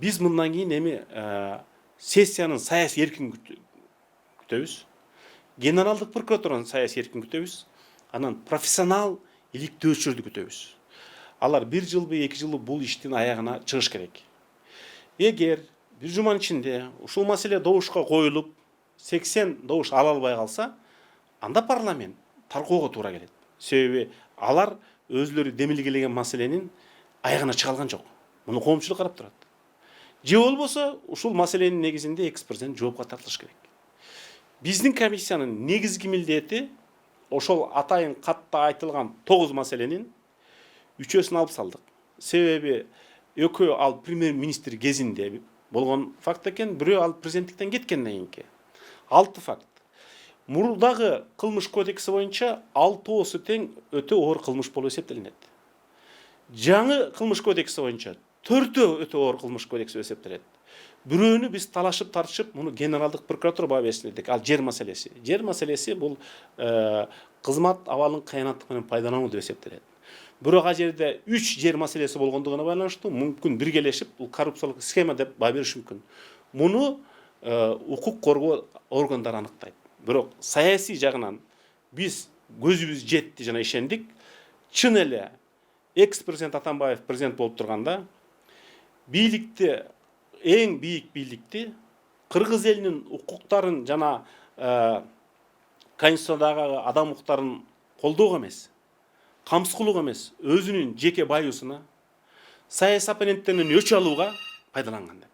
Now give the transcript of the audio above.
Биз мындан кийин эми сессиянын саясий эркин күтөбүз. Генералдык прокуратуранын саясий эркин күтөбүз. Анан профессионал иликтөөчүлөрдү күтөбүз. Алар 1 жылбы 2 жылбы бул иштин аягына чыгыш керек. Эгер бир жуманын ичинде ушул маселе добушка коюлуп 80 добуш ала албай калса, анда парламент таркоого туура келет. Себеби алар өзлөрү демилгелеген маселенин аягына чыга алган жок. Муну коомчулук карап турат. Же болбосо ушул маселенин негизинде экс-президент жоопко тартылыш керек. Биздин комиссиянын негизги милдети ошол атайын катта айтылган 9 маселенин 3-өсүн алып салдык. Себеби экөө ал премьер-министр кезинде болгон факт экен, бирөө ал президенттиктен кеткенден кийинки. 6 факт. Мурдагы кылмыш кодекси боюнча 6оосу тең өтө оор кылмыш болуп эсептелинет. Жаңы кылмыш кодекси боюнча 4 өтө оор кылмыш кодекси эсептелет. Бирөөнү биз талашып тартышып, муну генералдык прокуратура баа берсин дедик. Ал жер маселеси. Жер маселеси бул кызмат абалын кыянаттык менен пайдалануу деп эсептелет. Бирок ал жерде 3 жер маселеси болгондугуна байланыштуу мүмкүн биргелешип бул коррупциялык схема деп баа бериши мүмкүн. Муну укук коргоо органдары аныктайт. Бирок саясий жагынан биз көзүбүз жетти жана ишендик. Чын эле экс-президент Атамбаев президент болуп турганда бийликти, эң бийик бийликти кыргыз элинин укуктарын жана конституциядагы адам укуктарын колдоого эмес, камсыз кылууга эмес, өзүнүн жеке баюусуна, саясий оппоненттеринен өч алууга пайдаланган.